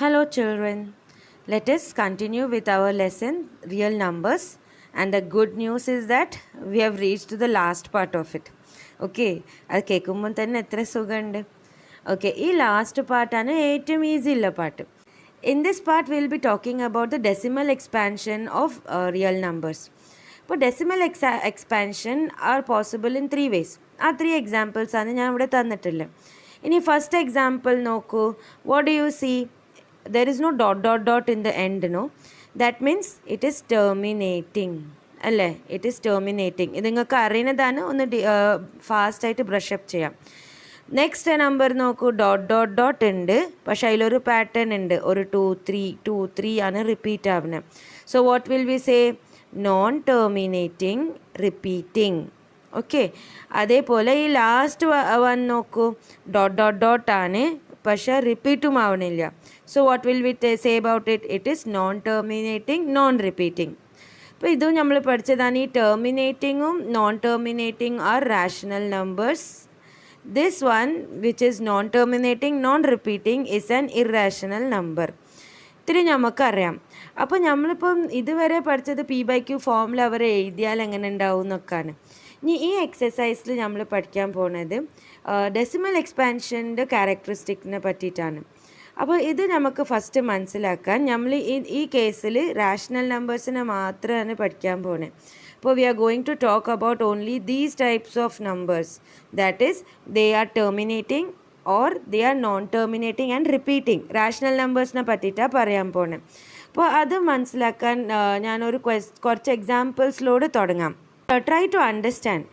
Hello, children. Let us continue with our lesson, real numbers. And the good news is that we have reached the last part of it. Okay, അത് കേൾക്കുമ്പോൾ തന്നെ എത്ര സുഖമുണ്ട്. Okay, ഈ last പാർട്ടാണ് ഏറ്റവും easy ഉള്ള പാട്ട്. In this part, we will be talking about the decimal expansion of real numbers. ഇപ്പോൾ decimal expansion are possible in three ways. ആ ത്രീ എക്സാമ്പിൾസ് ആണ് ഞാൻ ഇവിടെ തന്നിട്ടുള്ളത്. ഇനി ഫസ്റ്റ് എക്സാമ്പിൾ നോക്കൂ. What do you see? there is no dot in the end, no? That means it is terminating അല്ലേ? It is terminating. ഇത് നിങ്ങൾക്ക് അറിയുന്നതാണ്. ഒന്ന് ഫാസ്റ്റായിട്ട് ബ്രഷ് അപ്പ് ചെയ്യാം. നെക്സ്റ്റ് നമ്പർ നോക്കൂ. ഡോട്ട് ഉണ്ട്, പക്ഷെ അതിലൊരു പാറ്റേൺ ഉണ്ട്. ഒരു 2 3 ആണ് റിപ്പീറ്റ് ആവുന്നത്. So what will we say? Non terminating repeating. Okay, അതേപോലെ ഈ ലാസ്റ്റ് വൺ നോക്കൂ. ഡോട്ട് ആണ്, പക്ഷെ റിപ്പീറ്റും ആവണില്ല. So what will we say about it? It is non terminating non repeating. അപ്പോൾ ഇതും നമ്മൾ പഠിച്ചതാണ്. ഈ ടെർമിനേറ്റിങ്ങും non terminating are rational numbers. This one which is non terminating non repeating is an irrational number. ഇത്തിരി നമുക്കറിയാം. അപ്പോൾ നമ്മളിപ്പം ഇതുവരെ പഠിച്ചത് P/Q ഫോമിൽ അവർ എഴുതിയാൽ എങ്ങനെ ഉണ്ടാവും എന്നൊക്കെയാണ്. ഇനി ഈ എക്സസൈസിൽ നമ്മൾ പഠിക്കാൻ പോകുന്നത് ഡെസിമൽ എക്സ്പാൻഷൻ്റെ ക്യാരക്ടറിസ്റ്റിക്സിനെ പറ്റിയിട്ടാണ്. അപ്പോൾ ഇത് നമുക്ക് ഫസ്റ്റ് മനസ്സിലാക്കാൻ നമ്മൾ ഈ കേസിൽ റാഷണൽ നമ്പേഴ്സിനെ മാത്രമാണ് പഠിക്കാൻ പോകുന്നത്. അപ്പോൾ we are going to talk about only these types of numbers. That is they are terminating or they are non terminating and repeating. Rational നമ്പേഴ്സിനെ പറ്റിയിട്ടാണ് പറയാൻ പോകുന്നത്. അപ്പോൾ അത് മനസ്സിലാക്കാൻ ഞാനൊരു കുറച്ച് എക്സാമ്പിൾസിലൂടെ തുടങ്ങാം. Try to understand.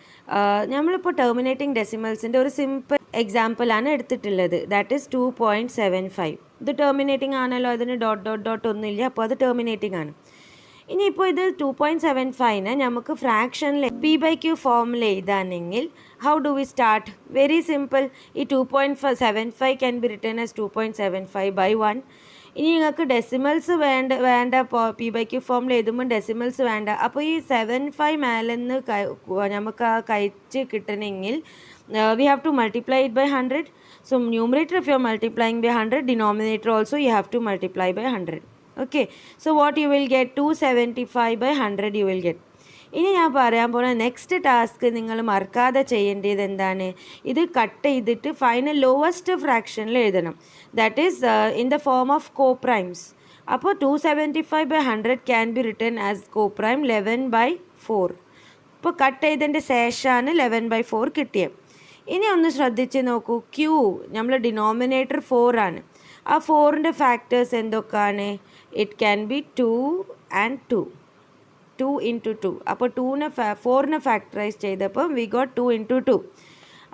നമ്മളിപ്പോൾ ടെർമിനേറ്റിംഗ് ഡെസിമൽസിൻ്റെ ഒരു സിമ്പിൾ എക്സാമ്പിളാണ് എടുത്തിട്ടുള്ളത്. That is 2.75. ഇത് ടെർമിനേറ്റിംഗ് ആണല്ലോ, അതിന് ഡോട്ട് ഒന്നുമില്ല, അപ്പോൾ അത് ടെർമിനേറ്റിംഗ് ആണ്. ഇനിയിപ്പോൾ ഇത് 2.75നെ നമുക്ക് ഫ്രാക്ഷനിൽ P/Q ഫോമിൽ എഴുതാണെങ്കിൽ how do we start? Very simple. ഈ 2.75 ക്യാൻ ബി റിട്ടേൺ ആസ് 2.75/1. ഇനി നിങ്ങൾക്ക് ഡെസിമൽസ് വേണ്ട P/Q ഫോമിൽ എഴുതുമ്പോൾ ഡെസിമൽസ് വേണ്ട. അപ്പോൾ ഈ 75 മേലെന്ന് നമുക്ക് ആ കഴിച്ച് കിട്ടണമെങ്കിൽ we have to multiply it by 100. So numerator if you are multiplying by 100, denominator also you have to multiply by 100. Okay, so what you will get? 275/100 you will get. ഇനി ഞാൻ പറയാൻ പോകുന്ന നെക്സ്റ്റ് ടാസ്ക് നിങ്ങൾ മറക്കാതെ ചെയ്യേണ്ടത് എന്താണ്? ഇത് cut ചെയ്തിട്ട് ഫൈനൽ ലോവസ്റ്റ് ഫ്രാക്ഷനിൽ എഴുതണം. That is in the form of coprimes. അപ്പോൾ 275/100 can be written as coprime 11/4. ഇപ്പോൾ കട്ട് ചെയ്തതിൻ്റെ ശേഷമാണ് 11/4 കിട്ടിയത്. ഇനി ഒന്ന് ശ്രദ്ധിച്ച് നോക്കൂ. Q നമ്മൾ ഡിനോമിനേറ്റർ 4 ആണ്. ആ 4ൻ്റെ ഫാക്ടേഴ്സ് എന്തൊക്കെയാണ്? It can be 2 and 2. 2 into 2. അപ്പോൾ 4നെ ഫാക്ടറൈസ് ചെയ്തപ്പോൾ വി ഗോട്ട് 2 into 2.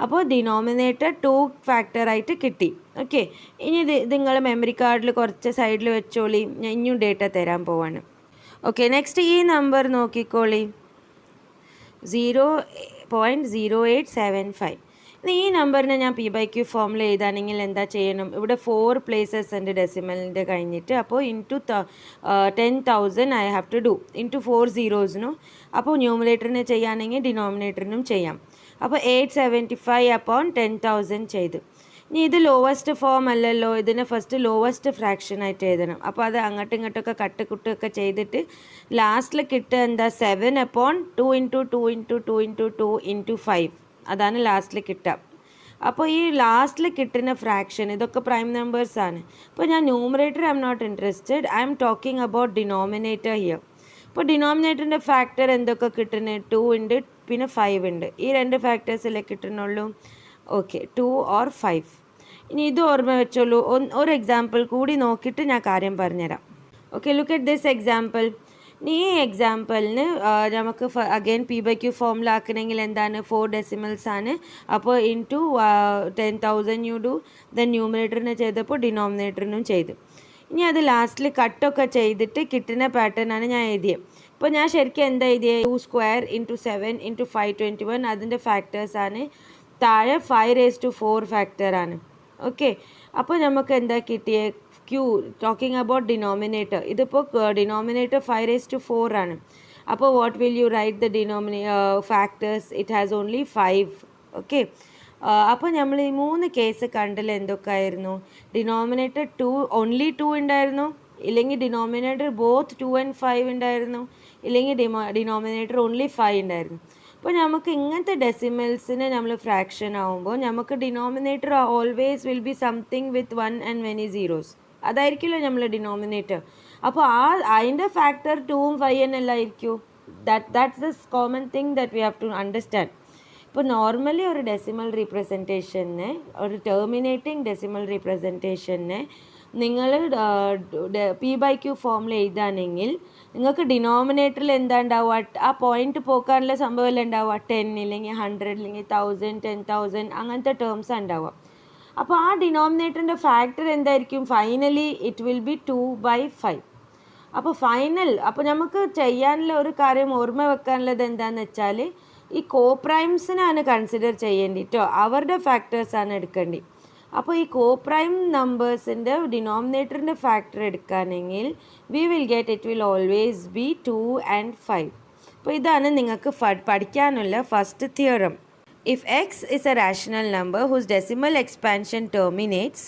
അപ്പോൾ ഡിനോമിനേറ്റർ 2 ഫാക്ടറായിട്ട് കിട്ടി. ഓക്കെ, ഇനി ഇത് നിങ്ങൾ മെമ്മറി കാർഡിൽ കുറച്ച് സൈഡിൽ വെച്ചോളി. ഞാൻ ഇനിയും ഡേറ്റ തരാൻ പോവാണ്. ഓക്കെ, നെക്സ്റ്റ് ഈ നമ്പർ നോക്കിക്കോളി. 0.0875. ഈ നമ്പറിനെ ഞാൻ P/Q ഫോമിൽ എഴുതാണെങ്കിൽ എന്താ ചെയ്യണം? ഇവിടെ 4 പ്ലേസസ് ഉണ്ട് ഡെസിമലിൻ്റെ കഴിഞ്ഞിട്ട്. അപ്പോൾ into 10,000 I have to do into 4 zeros. അപ്പോൾ ന്യൂമറേറ്ററിന് ചെയ്യുകയാണെങ്കിൽ ഡിനോമിനേറ്ററിനും ചെയ്യാം. അപ്പോൾ 875/10,000 ചെയ്തു. ഇനി ഇത് ലോവസ്റ്റ് ഫോം അല്ലല്ലോ, ഇതിനെ ഫസ്റ്റ് ലോവസ്റ്റ് ഫ്രാക്ഷനായിട്ട് എഴുതണം. അപ്പോൾ അത് അങ്ങോട്ടും ഇങ്ങോട്ടൊക്കെ കട്ടുകുട്ടൊക്കെ ചെയ്തിട്ട് ലാസ്റ്റിൽ കിട്ടുക എന്താ? 7/2 into 2 into 2 into 2 into 5. അതാണ് ലാസ്റ്റിൽ കിട്ടുക. അപ്പോൾ ഈ ലാസ്റ്റിൽ കിട്ടുന്ന ഫ്രാക്ഷൻ ഇതൊക്കെ പ്രൈം നമ്പേഴ്സാണ്. അപ്പോൾ ഞാൻ numerator I'm not interested. I'm talking about denominator here. ഇപ്പോൾ ഡിനോമിനേറ്ററിൻ്റെ ഫാക്ടർ എന്തൊക്കെ കിട്ടുന്നത്? 2 ഉണ്ട്, പിന്നെ 5 ഉണ്ട്. ഈ 2 ഫാക്ടേഴ്സല്ലേ കിട്ടുന്നുള്ളൂ. Okay, 2 or 5. ഇനി ഇത് ഓർമ്മ വെച്ചോളൂ. ഒരു എക്സാമ്പിൾ കൂടി നോക്കിയിട്ട് ഞാൻ കാര്യം പറഞ്ഞുതരാം. Okay, look at this example. ഈ എക്സാമ്പിളിന് നമുക്ക് അഗെയിൻ P/Q ഫോമിലാക്കണമെങ്കിൽ എന്താണ്? 4 ഡെസിമൽസ് ആണ്. അപ്പോൾ ഇൻറ്റു 10,000 യു ഡു. ദെൻ ന്യൂമറേറ്ററിന് ചെയ്തപ്പോൾ ഡിനോമിനേറ്ററിനും ചെയ്തു. ഇനി അത് ലാസ്റ്റിൽ കട്ടൊക്കെ ചെയ്തിട്ട് കിട്ടുന്ന പാറ്റേൺ ആണ് ഞാൻ എഴുതിയത്. ഇപ്പോൾ ഞാൻ ശരിക്കും എന്താ എഴുതിയത്? 2² into 7 into 521 അതിൻ്റെ ഫാക്ടേഴ്സാണ്. താഴെ 5⁴ ഫാക്ടറാണ്. ഓക്കെ, അപ്പോൾ നമുക്ക് എന്താ കിട്ടിയത്? Q talking about denominator. ഇതിപ്പോൾ ഡിനോമിനേറ്റർ 5⁴ ആണ്. അപ്പോൾ what will you write the factors? It has only 5. Okay, അപ്പോൾ നമ്മൾ ഈ 3 കേസ് കണ്ടിൽ എന്തൊക്കെയായിരുന്നു? ഡിനോമിനേറ്റർ ഓൺലി 2 ഉണ്ടായിരുന്നു, ഇല്ലെങ്കിൽ ഡിനോമിനേറ്റർ ബോത്ത് 2 and 5 ഉണ്ടായിരുന്നു, ഇല്ലെങ്കിൽ ഡിനോമിനേറ്റർ ഓൺലി 5 ഉണ്ടായിരുന്നു. അപ്പോൾ നമുക്ക് ഇങ്ങനത്തെ ഡെസിമൽസിനെ നമ്മൾ ഫ്രാക്ഷൻ ആവുമ്പോൾ നമുക്ക് denominator always will be something with 1 and many zeros. അതായിരിക്കുമല്ലോ നമ്മൾ ഡിനോമിനേറ്റർ. അപ്പോൾ അതിൻ്റെ factor 2ഉം 5 എന്നല്ലായിരിക്കും. that's the common thing that we have to understand. ഇപ്പോൾ നോർമലി ഒരു ഡെസിമൽ റീപ്രസെൻറ്റേഷനെ, ഒരു ടെർമിനേറ്റിംഗ് ഡെസിമൽ റീപ്രസെൻറ്റേഷനെ നിങ്ങൾ P/Q ഫോമിൽ എഴുതാണെങ്കിൽ നിങ്ങൾക്ക് ഡിനോമിനേറ്ററിൽ എന്താ ഉണ്ടാവുക? ആ പോയിന്റ് പോക്കാനുള്ള സംഭവമല്ല ഉണ്ടാവുക. 10 ഇല്ലെങ്കിൽ 100 ഇല്ലെങ്കിൽ 1000 10,000 അങ്ങനത്തെ ടേംസ് ഉണ്ടാവുക. അപ്പോൾ ആ ഡിനോമിനേറ്ററിൻ്റെ ഫാക്ടർ എന്തായിരിക്കും? Finally it will be 2/5. അപ്പോൾ അപ്പോൾ നമുക്ക് ചെയ്യാനുള്ള ഒരു കാര്യം ഓർമ്മ വെക്കാനുള്ളത് എന്താണെന്ന് വെച്ചാൽ ഈ കോപ്രൈംസിനാണ് കൺസിഡർ ചെയ്യേണ്ടിട്ടോ, അവരുടെ ഫാക്ടേഴ്സാണ് എടുക്കേണ്ടി. അപ്പോൾ ഈ കോപ്രൈം നമ്പേഴ്സിൻ്റെ ഡിനോമിനേറ്ററിൻ്റെ ഫാക്ടർ എടുക്കുകയാണെങ്കിൽ we will get it will always be 2 and 5. അപ്പോൾ ഇതാണ് നിങ്ങൾക്ക് പഠിക്കാനുള്ള first theorem. If X is A rational number whose decimal expansion terminates,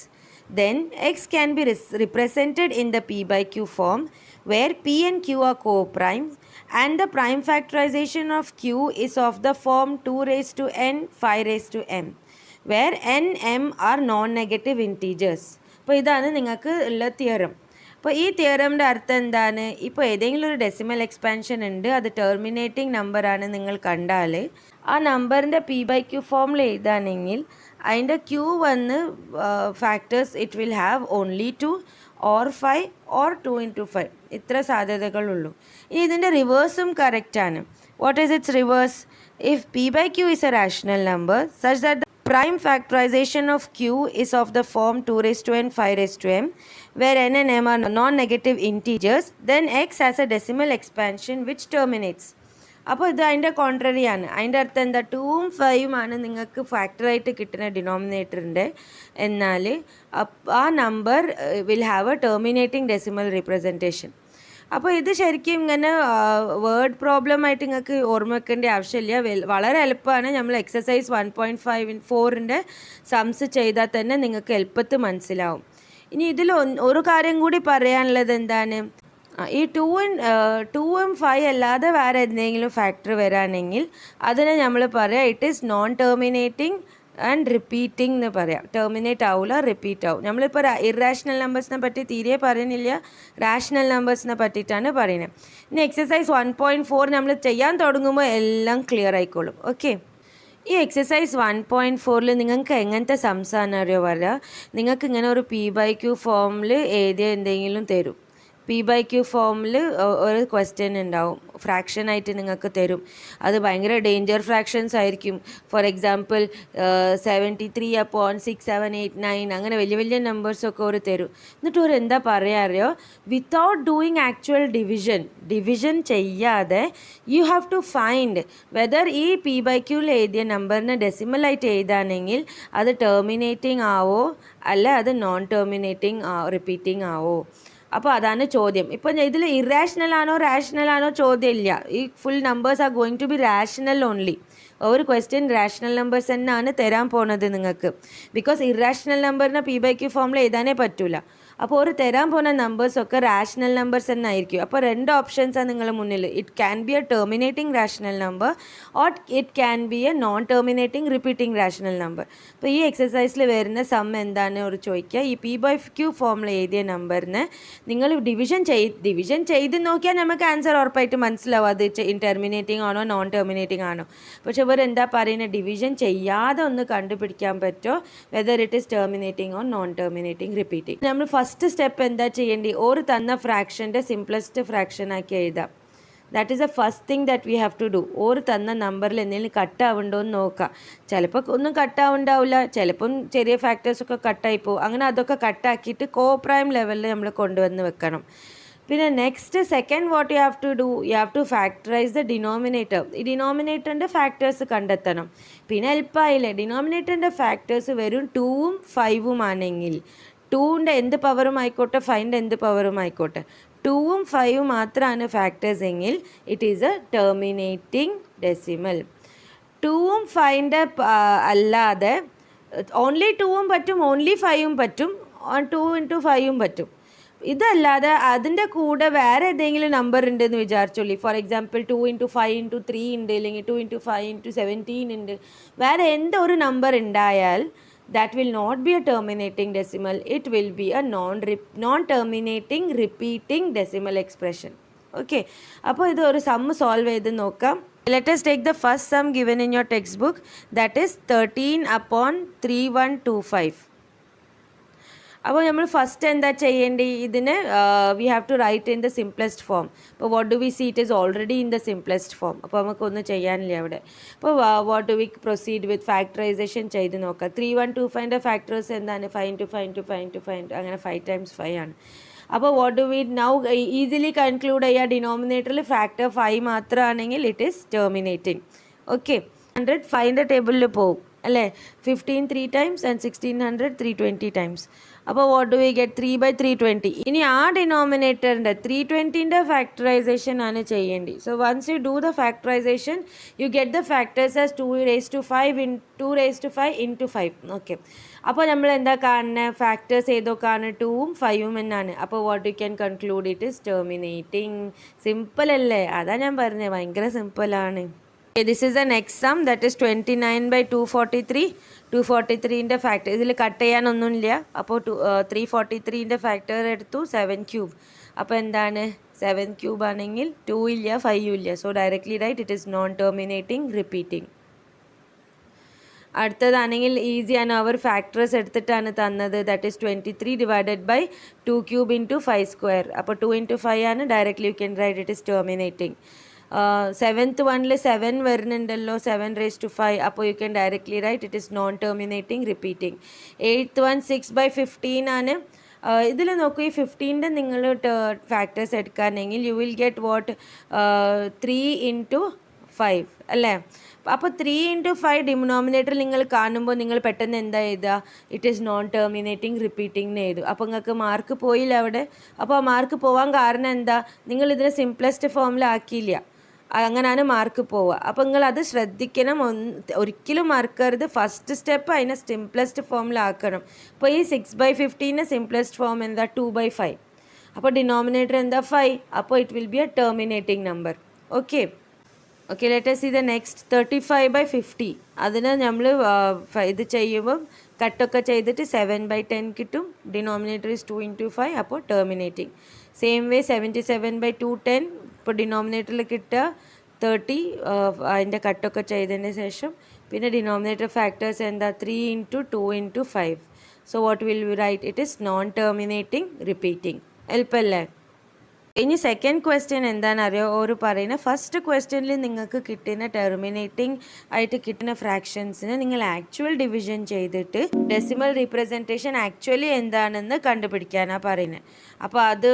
then x can be represented in the P/Q form where P and Q are co-primes and the prime factorization of Q is of the form 2 raised to n 5 raised to m where n m are non-negative integers. അപ്പോൾ ഇതാണ് നിങ്ങൾക്ക് ഉള്ള theorem. അപ്പോൾ ഈ തിയറമിൻ്റെ അർത്ഥം എന്താണ്? ഇപ്പോൾ ഏതെങ്കിലും ഒരു ഡെസിമൽ എക്സ്പാൻഷൻ ഉണ്ട്, അത് ടെർമിനേറ്റിംഗ് നമ്പറാണ് നിങ്ങൾ കണ്ടാൽ, ആ നമ്പറിൻ്റെ P/Q ഫോമിൽ എഴുതാണെങ്കിൽ അതിൻ്റെ Q വന്ന് factors it will have only 2 or 5 or 2 into 5. ഇത്ര സാധ്യതകളുള്ളൂ. ഇനി ഇതിൻ്റെ റിവേഴ്സും കറക്റ്റാണ്. What is it's reverse? If P/Q is a rational number such that the prime factorization of Q is of the form 2 raised to n 5 raised to m where n and m are non-negative integers, then x has a decimal expansion which terminates. അപ്പോൾ ഇത് അതിൻ്റെ കോൺട്രറിയാണ്. അതിൻ്റെ അർത്ഥം എന്താ? 2ഉം 5ഉം ആണ് നിങ്ങൾക്ക് ഫാക്ടറായിട്ട് കിട്ടുന്ന ഡിനോമിനേറ്ററിൻ്റെ. എന്നാൽ ആ number will have a terminating decimal representation. അപ്പോൾ ഇത് ശരിക്കും ഇങ്ങനെ വേർഡ് പ്രോബ്ലം ആയിട്ട് നിങ്ങൾക്ക് ഓർമ്മ വെക്കേണ്ട ആവശ്യമില്ല. വളരെ എളുപ്പമാണ്. നമ്മൾ എക്സസൈസ് 1.4ൻ്റെ സംസ് ചെയ്താൽ തന്നെ നിങ്ങൾക്ക് എളുപ്പത്തിൽ മനസ്സിലാവും. ഇനി ഇതിൽ ഒരു കാര്യം കൂടി പറയാനുള്ളത് എന്താണ്? ഈ 2ഉം 5 അല്ലാതെ വേറെ എന്തെങ്കിലും ഫാക്ടർ വരാണെങ്കിൽ അതിനെ നമ്മൾ പറയാം it is non terminating and repeating എന്ന് പറയാം. ടെർമിനേറ്റ് ആവില്ല, റിപ്പീറ്റ് ആവും. നമ്മളിപ്പോൾ ഇറാഷണൽ നമ്പേഴ്സിനെ പറ്റി തീരെ പറയുന്നില്ല, റാഷണൽ നമ്പേഴ്സിനെ പറ്റിയിട്ടാണ് പറയുന്നത്. ഇനി എക്സസൈസ് 1.4 നമ്മൾ ചെയ്യാൻ തുടങ്ങുമ്പോൾ എല്ലാം ക്ലിയർ ആയിക്കോളും. ഓക്കെ, ഈ എക്സസൈസ് 1.4 നിങ്ങൾക്ക് എങ്ങനത്തെ സംസാരം അറിയോ വരിക? നിങ്ങൾക്ക് ഇങ്ങനെ ഒരു P/Q ഫോമിൽ എഴുതിയ എന്തെങ്കിലും തരും. P/Q ഫോമിൽ ഒരു ക്വസ്റ്റ്യൻ ഉണ്ടാവും, ഫ്രാക്ഷനായിട്ട് നിങ്ങൾക്ക് തരും. അത് ഭയങ്കര ഡേഞ്ചർ ഫ്രാക്ഷൻസ് ആയിരിക്കും. ഫോർ എക്സാമ്പിൾ 73/6,7,8,9 അങ്ങനെ വലിയ വലിയ നമ്പേഴ്സൊക്കെ ഒരു തരും. എന്നിട്ട് ഒരു എന്താ പറയുക അറിയോ? വിത്തൗട്ട് ഡൂയിങ് ആക്ച്വൽ ഡിവിഷൻ ചെയ്യാതെ you have to find whether ഈ P/Qയിൽ എഴുതിയ നമ്പറിനെ ഡെസിമലായിട്ട് എഴുതാണെങ്കിൽ അത് ടെർമിനേറ്റിംഗ് ആവോ അല്ല അത് നോൺ ടെർമിനേറ്റിംഗ് റിപ്പീറ്റിംഗ് ആവോ. അപ്പോൾ അതാണ് ചോദ്യം. ഇപ്പം ഇതിൽ ഇറാഷണൽ ആണോ റാഷണൽ ആണോ ചോദ്യമില്ല. ഈ full numbers are going to be rational only. ഒരു ക്വസ്റ്റ്യൻ റാഷണൽ നമ്പേഴ്സ് തന്നെയാണ് തരാൻ പോണത് നിങ്ങൾക്ക്. ബിക്കോസ് ഇറാഷണൽ നമ്പറിനെ P/Q ഫോമിൽ എഴുതാനേ പറ്റില്ല. അപ്പോൾ ഒരു തരാൻ പോകുന്ന നമ്പേഴ്സൊക്കെ റാഷണൽ നമ്പേഴ്സ് തന്നെ ആയിരിക്കും. അപ്പോൾ 2 ഓപ്ഷൻസാണ് നിങ്ങളുടെ മുന്നിൽ. It can be A terminating rational number or it can be A non terminating repeating rational number. അപ്പോൾ ഈ എക്സസൈസിൽ വരുന്ന സം എന്താണ് ഒരു ചോദിക്കുക? ഈ P/Q ഫോമിൽ എഴുതിയ നമ്പറിന് നിങ്ങൾ ഡിവിഷൻ ചെയ്ത് നോക്കിയാൽ നമുക്ക് ആൻസർ ഉറപ്പായിട്ട് മനസ്സിലാവും അത് ടെർമിനേറ്റിംഗ് ആണോ നോൺ ടെർമിനേറ്റിംഗ് ആണോ. പക്ഷെ ഇവർ എന്താ പറയുന്നത്? ഡിവിഷൻ ചെയ്യാതെ ഒന്ന് കണ്ടുപിടിക്കാൻ പറ്റുമോ whether it is terminating or non terminating repeating. നമ്മൾ ഫസ്റ്റ് സ്റ്റെപ്പ് എന്താ ചെയ്യേണ്ടി? ഒരു തന്ന ഫ്രാക്ഷൻ്റെ സിംപ്ലസ്റ്റ് ഫ്രാക്ഷൻ ആക്കി എഴുതാം. That is a first thing that we have to do. ഒരു തന്ന നമ്പറിൽ എന്തെങ്കിലും കട്ടാവുണ്ടോ എന്ന് നോക്കാം. ചിലപ്പോൾ ഒന്നും കട്ടാവുണ്ടാവില്ല, ചിലപ്പം ചെറിയ ഫാക്ടേഴ്സൊക്കെ കട്ടായി പോകും. അങ്ങനെ അതൊക്കെ കട്ടാക്കിയിട്ട് കോപ്രൈം ലെവലിൽ നമ്മൾ കൊണ്ടുവന്ന് വെക്കണം. പിന്നെ next second what you have to do, you have to factorize the denominator. ഈ ഡിനോമിനേറ്ററിൻ്റെ ഫാക്ടേഴ്സ് കണ്ടെത്തണം. പിന്നെ എളുപ്പമായില്ലേ? ഡിനോമിനേറ്ററിൻ്റെ ഫാക്ടേഴ്സ് വെറും 2ഉം 5ഉം ആണെങ്കിൽ 2ൻ്റെ എന്ത് പവറും ആയിക്കോട്ടെ 5ൻ്റെ എന്ത് പവറും ആയിക്കോട്ടെ 2ഉം 5ഉം മാത്രമാണ് ഫാക്ടേഴ്സ് എങ്കിൽ it is A terminating decimal. ടൂവും ഫൈവിൻ്റെ അല്ലാതെ ഓൺലി ടൂവും പറ്റും, ഓൺലി ഫൈവും പറ്റും, 2 into 5 പറ്റും. ഇതല്ലാതെ അതിൻ്റെ കൂടെ വേറെ ഏതെങ്കിലും നമ്പർ ഉണ്ടെന്ന് വിചാരിച്ചോളി. ഫോർ എക്സാമ്പിൾ 2 into 5 into 3 ഉണ്ട്, അല്ലെങ്കിൽ 2 into 5 into 17 ഉണ്ട്. വേറെ എന്തൊരു നമ്പർ ഉണ്ടായാൽ that will not be a terminating decimal. It will be a non-terminating repeating decimal expression. Okay. അപ്പോൾ ഇത് ഒരു സം സോൾവ് ചെയ്ത് നോക്കാം. Let us take the first sum given in your textbook, that is 13/3125. അപ്പോൾ നമ്മൾ first എന്താ ചെയ്യേണ്ടി, ഇതിന് we have to write in the simplest form. അപ്പോൾ what do we see, it is already in the simplest form. അപ്പോൾ നമുക്കൊന്നും ചെയ്യാനില്ല അവിടെ. അപ്പോൾ what do we proceed with factorisation ചെയ്ത് നോക്കാം. 3125ൻ്റെ ഫാക്ടേഴ്സ് എന്താണ്? 5 into 5 into 5 into 5 അങ്ങനെ 5 times 5 ആണ്. അപ്പോൾ what do V now easily conclude ചെയ്യുക, ഡിനോമിനേറ്ററിൽ ഫാക്ടർ 5 മാത്രമാണെങ്കിൽ ഇറ്റ് ഈസ് ടെർമിനേറ്റിംഗ്. ഓക്കെ. 100 5ൻ്റെ ടേബിളിൽ പോകും അല്ലേ? 15 3 times and 1600 320 times. അപ്പോൾ വാട്ട് ഡു വി ഗെറ്റ്? 3/320. ഇനി ആ ഡിനോമിനേറ്ററിൻ്റെ 320ൻ്റെ ഫാക്ടറൈസേഷൻ ആണ് ചെയ്യേണ്ടി. So once you do the factorization you get the factors as 2 raised to 5 into 5. Okay. അപ്പോൾ നമ്മൾ എന്താ കാണുന്നത്? ഫാക്ടേഴ്സ് ഏതൊക്കെയാണ്? 2ഉം 5ഉം എന്നാണ്. അപ്പോൾ what you can conclude, it is terminating. Simple അല്ലേ? അതാ ഞാൻ പറഞ്ഞത്, ഭയങ്കര സിമ്പിളാണ്. This is the next sum, that is 29/243. 243ൻ്റെ factor ഇതിൽ കട്ട് ചെയ്യാനൊന്നുമില്ല. അപ്പോൾ 343ൻ്റെ ഫാക്ടർ എടുത്തു 7³ അപ്പോൾ എന്താണ്? 7³ ആണെങ്കിൽ 2 ഇല്ല 5 ഇല്ല. So directly right it is non terminating repeating. അടുത്തതാണെങ്കിൽ ഈസിയാണ്, അവർ ഫാക്ടേഴ്സ് എടുത്തിട്ടാണ് തന്നത്. That is 23 divided by 2³ into 5². അപ്പോൾ 2 into 5 ആണ്. Directly you can write it is terminating. 7th വണ്ണിൽ 7 വരുന്നുണ്ടല്ലോ, 7 raised to 5. അപ്പോൾ you can directly right it is non terminating repeating. 8th one 6/15 ആണ്. ഇതിൽ നോക്കൂ, ഈ 15ൻ്റെ നിങ്ങൾ ഫാക്ടേഴ്സ് എടുക്കുകയാണെങ്കിൽ you will get what? 3 into 5 അല്ലേ? അപ്പോൾ 3 into 5 ഡിനോമിനേറ്റർ നിങ്ങൾ കാണുമ്പോൾ നിങ്ങൾ പെട്ടെന്ന് എന്താ എഴുതുക? It is non terminating repeating എഴുതും. അപ്പോൾ നിങ്ങൾക്ക് മാർക്ക് പോയില്ല അവിടെ. അപ്പോൾ ആ മാർക്ക് പോകാൻ കാരണം എന്താ? നിങ്ങൾ ഇതിനെ സിംപ്ലസ്റ്റ് ഫോമിലാക്കിയില്ല, അങ്ങനെയാണ് മാർക്ക് പോവുക. അപ്പോൾ നിങ്ങൾ അത് ശ്രദ്ധിക്കണം, ഒരിക്കലും മറക്കരുത്. ഫസ്റ്റ് സ്റ്റെപ്പ് അതിനെ സിംപ്ലസ്റ്റ് ഫോമിലാക്കണം. അപ്പോൾ ഈ 6/15 സിംപ്ലസ്റ്റ് ഫോം എന്താ? 2/5. അപ്പോൾ ഡിനോമിനേറ്റർ എന്താ? 5. അപ്പോൾ it will be A terminating number. Okay. Okay, let us see the next 35/50. അതിന് നമ്മൾ ഇത് ചെയ്യുമ്പം കട്ടൊക്കെ ചെയ്തിട്ട് 7/10 കിട്ടും. Denominator is 2 into 5. അപ്പോൾ ടെർമിനേറ്റിംഗ്. Same way 77/210. ഇപ്പോൾ ഡിനോമിനേറ്ററിൽ കിട്ടുക 30. അതിൻ്റെ കട്ടൊക്കെ ചെയ്തതിന് ശേഷം പിന്നെ ഡിനോമിനേറ്റർ ഫാക്ടേഴ്സ് എന്താ? 3 into 2 into 5. So what will we write? It is non terminating repeating. എളുപ്പമല്ലേ? ഇനി സെക്കൻഡ് ക്വസ്റ്റ്യൻ എന്താണെന്നറിയോ? ഒരു പറയുന്ന ഫസ്റ്റ് ക്വസ്റ്റ്യനിൽ നിങ്ങൾക്ക് കിട്ടുന്ന ടെർമിനേറ്റിംഗ് ആയിട്ട് കിട്ടുന്ന ഫ്രാക്ഷൻസിന് നിങ്ങൾ ആക്ച്വൽ ഡിവിഷൻ ചെയ്തിട്ട് ഡെസിമൽ റീപ്രസെൻറ്റേഷൻ ആക്ച്വലി എന്താണെന്ന് കണ്ടുപിടിക്കാനാണ് പറയുന്നത്. അപ്പോൾ അത്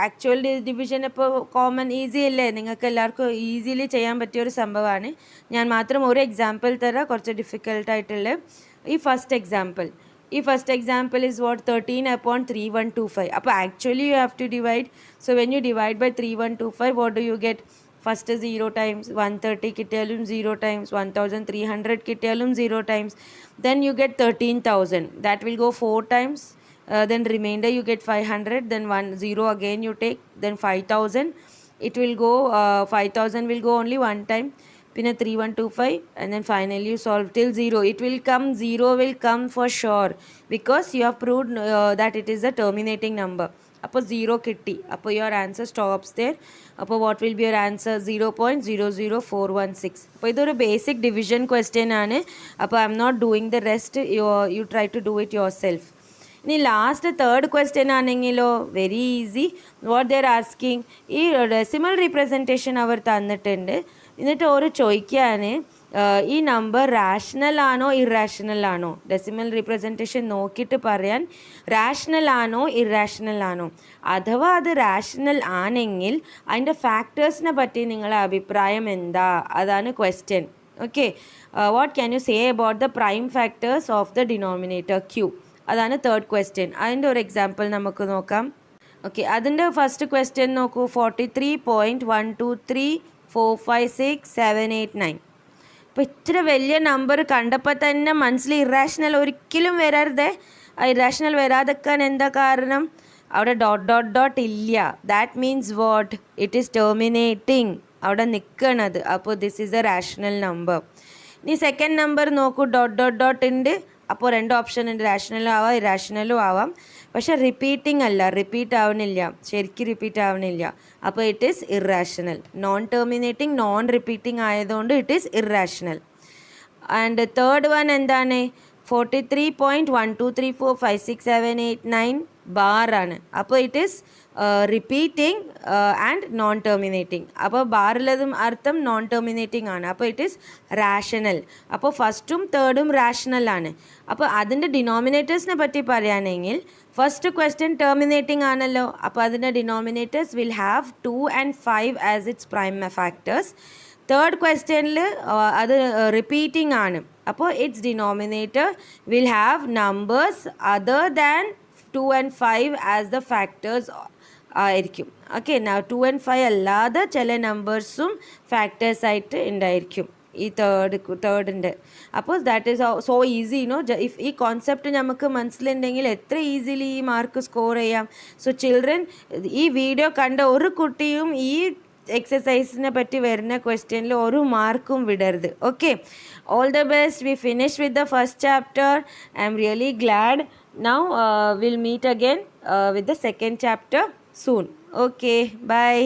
ആക്ച്വൽ ഡിവിഷൻ ഇപ്പോൾ കോമൺ ഈസി അല്ലേ? നിങ്ങൾക്ക് എല്ലാവർക്കും ഈസിലി ചെയ്യാൻ പറ്റിയൊരു സംഭവമാണ്. ഞാൻ മാത്രം ഒരു എക്സാമ്പിൾ തരാം, കുറച്ച് ഡിഫിക്കൽട്ടായിട്ടുള്ള. ഈ ഫസ്റ്റ് എക്സാമ്പിൾ is what? 13/3125. അപ്പോൾ actually you have to divide. So when you divide by 3125 what do you get? First 0 times, 130 കിട്ടിയാലും 0 times, 1300 കിട്ടിയാലും 0 times. Then you get 13,000. That will go 4 times. Then remainder you get 500. Then 0 again you take. Then 5,000. It will go 5,000 will go only one time. Pinna 3125 and then finally you solve till 0. It will come, 0 will come for sure because you have proved that it is a terminating number. അപ്പോൾ 0 കിട്ടി. അപ്പോൾ your answer stops there. അപ്പോൾ what will be your answer? 0.00416. അപ്പോൾ ഇതൊരു basic division question ആണ്. അപ്പോൾ I'm not doing the rest, you try to do it yourself. ഇനി last third question ആണെങ്കിലോ very easy. What they are asking, ഈ decimal representation അവർ തന്നിട്ടുണ്ട്. എന്നിട്ട് ഒരു ചോദിക്കുകയാണ്, ഈ നമ്പർ റാഷണൽ ആണോ ഇറാഷണൽ ആണോ? ഡെസിമൽ റീപ്രസെൻറ്റേഷൻ നോക്കിയിട്ട് പറയാൻ റാഷണൽ ആണോ ഇറാഷണൽ ആണോ. അഥവാ അത് റാഷണൽ ആണെങ്കിൽ അതിൻ്റെ ഫാക്ടേഴ്സിനെ പറ്റി നിങ്ങളുടെ അഭിപ്രായം എന്താ? അതാണ് question. Okay. What can you say about the prime factors of the denominator Q? അതാണ് തേർഡ് ക്വസ്റ്റ്യൻ. അതിൻ്റെ ഒരു എക്സാമ്പിൾ നമുക്ക് നോക്കാം. ഓക്കെ, അതിൻ്റെ ഫസ്റ്റ് ക്വസ്റ്റ്യൻ നോക്കൂ. 43.123456789. അപ്പോൾ ഇത്ര വലിയ നമ്പർ കണ്ടപ്പോൾ തന്നെ മനസ്സിൽ ഇറാഷണൽ ഒരിക്കലും വരരുതേ. ഇറാഷണൽ വരാതെക്കാൻ എന്താ കാരണം? അവിടെ ഡോട്ട് ഇല്ല. That means what? It is terminating, അവിടെ നിൽക്കണത്. അപ്പോൾ this is A rational number. ഇനി സെക്കൻഡ് നമ്പർ നോക്കൂ, ഡോട്ട് ഉണ്ട്. അപ്പോൾ 2 ഓപ്ഷൻ ഉണ്ട്, റാഷണലും ആവാം ഇറാഷണലും ആവാം. പക്ഷെ റിപ്പീറ്റിംഗ് അല്ല, റിപ്പീറ്റ് ആവണില്ല, ശരിക്കും റിപ്പീറ്റ് ആവണില്ല. അപ്പോൾ it is irrational. Non terminating non repeating ആയതുകൊണ്ട് it is irrational. And third one എന്താണ്? 43.12345678 ബാറാണ്. അപ്പോൾ it is repeating and non terminating. അപ്പോൾ ബാറിലതും അർത്ഥം നോൺ ടെർമിനേറ്റിംഗ് ആണ്. അപ്പോൾ ഇറ്റ് ഈസ് റാഷണൽ. അപ്പോൾ ഫസ്റ്റും തേർഡും റാഷണൽ ആണ്. അപ്പോൾ അതിൻ്റെ ഡിനോമിനേറ്റേഴ്സിനെ പറ്റി പറയുകയാണെങ്കിൽ ഫസ്റ്റ് ക്വസ്റ്റ്യൻ ടെർമിനേറ്റിംഗ് ആണല്ലോ. അപ്പോൾ അതിൻ്റെ denominators will have 2 and 5 as its prime factors. Third ക്വസ്റ്റ്യനിൽ അത് റിപ്പീറ്റിംഗ് ആണ്. അപ്പോൾ its denominator will have numbers other than 2 and 5 as the factors ആയിരിക്കും. ഓക്കെ, 2 and 5 അല്ലാതെ ചില നമ്പേഴ്സും ഫാക്ടേഴ്സായിട്ട് ഉണ്ടായിരിക്കും ഈ തേർഡിൻ്റെ. അപ്പോൾ that is so easy if ഈ കോൺസെപ്റ്റ് നമുക്ക് മനസ്സിലുണ്ടെങ്കിൽ എത്ര ഈസിലി ഈ മാർക്ക് സ്കോർ ചെയ്യാം. സോ ചിൽഡ്രൻ, ഈ വീഡിയോ കണ്ട ഒരു കുട്ടിയും ഈ എക്സസൈസിനെ പറ്റി വരുന്ന ക്വസ്റ്റ്യനിൽ ഒരു മാർക്കും വിടരുത്. Okay, all the best. We finish with the first chapter. I am really glad. Now we'll meet again with the second chapter soon. Okay, bye.